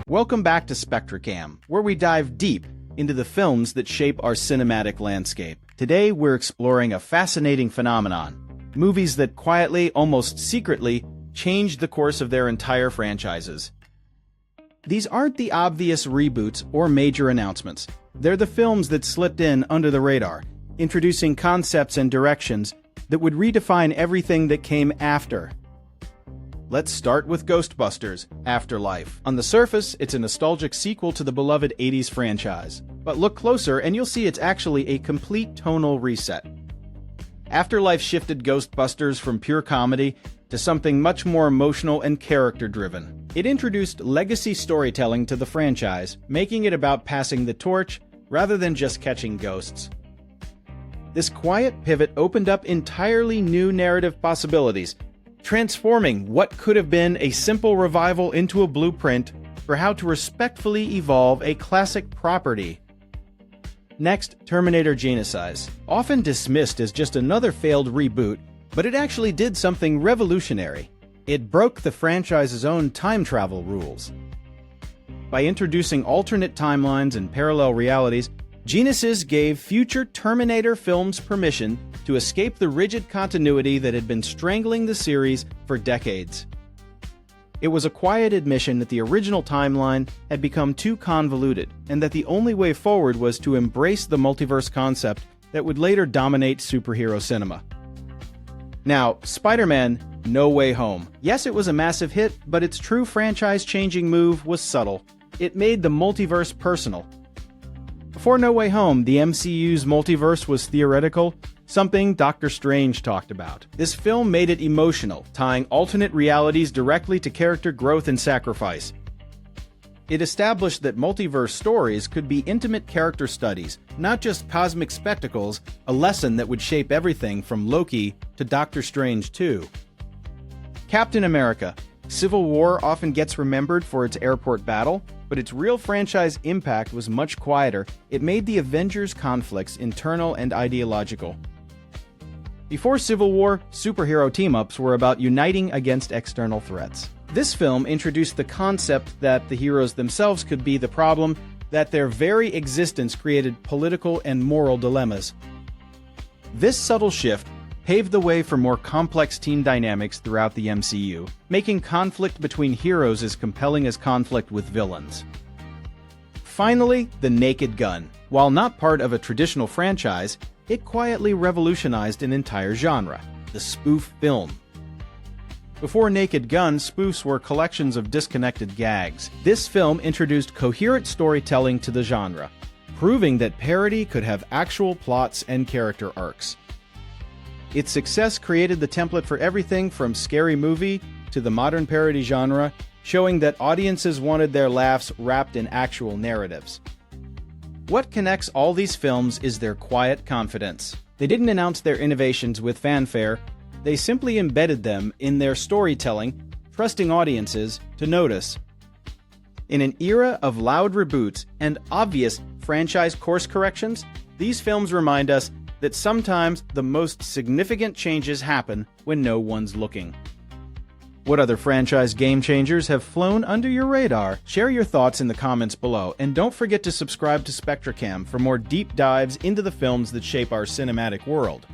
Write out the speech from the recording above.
Welcome back to SpectraCam, where we dive deep into the films that shape our cinematic landscape. Today, we're exploring a fascinating phenomenon: movies that quietly, almost secretly, changed the course of their entire franchises. These aren't the obvious reboots or major announcements. They're the films that slipped in under the radar, introducing concepts and directions that would redefine everything that came after. Let's start with Ghostbusters: Afterlife. On the surface, it's a nostalgic sequel to the beloved 80s franchise. But look closer and you'll see it's actually a complete tonal reset. Afterlife shifted Ghostbusters from pure comedy to something much more emotional and character-driven. It introduced legacy storytelling to the franchise, making it about passing the torch rather than just catching ghosts. This quiet pivot opened up entirely new narrative possibilities, transforming what could have been a simple revival into a blueprint for how to respectfully evolve a classic property. Next, Terminator Genesis. Often dismissed as just another failed reboot, but it actually did something revolutionary. It broke the franchise's own time travel rules. By introducing alternate timelines and parallel realities, Genesis gave future Terminator films permission to escape the rigid continuity that had been strangling the series for decades. It was a quiet admission that the original timeline had become too convoluted, and that the only way forward was to embrace the multiverse concept that would later dominate superhero cinema. Now, Spider-Man: No Way Home. Yes, it was a massive hit, but its true franchise-changing move was subtle. It made the multiverse personal. Before No Way Home, the MCU's multiverse was theoretical, something Doctor Strange talked about. This film made it emotional, tying alternate realities directly to character growth and sacrifice. It established that multiverse stories could be intimate character studies, not just cosmic spectacles, a lesson that would shape everything from Loki to Doctor Strange 2. Captain America: Civil War often gets remembered for its airport battle, but its real franchise impact was much quieter. It made the Avengers' conflicts internal and ideological. Before Civil War, superhero team-ups were about uniting against external threats. This film introduced the concept that the heroes themselves could be the problem, that their very existence created political and moral dilemmas. This subtle shift paved the way for more complex team dynamics throughout the MCU, making conflict between heroes as compelling as conflict with villains. Finally, The Naked Gun. While not part of a traditional franchise, it quietly revolutionized an entire genre: the spoof film. Before Naked Gun, spoofs were collections of disconnected gags. This film introduced coherent storytelling to the genre, proving that parody could have actual plots and character arcs. Its success created the template for everything from scary movie to the modern parody genre, showing that audiences wanted their laughs wrapped in actual narratives. What connects all these films is their quiet confidence. They didn't announce their innovations with fanfare, they simply embedded them in their storytelling, trusting audiences to notice. In an era of loud reboots and obvious franchise course corrections, these films remind us that sometimes the most significant changes happen when no one's looking. What other franchise game changers have flown under your radar? Share your thoughts in the comments below, and don't forget to subscribe to SpectraCam for more deep dives into the films that shape our cinematic world.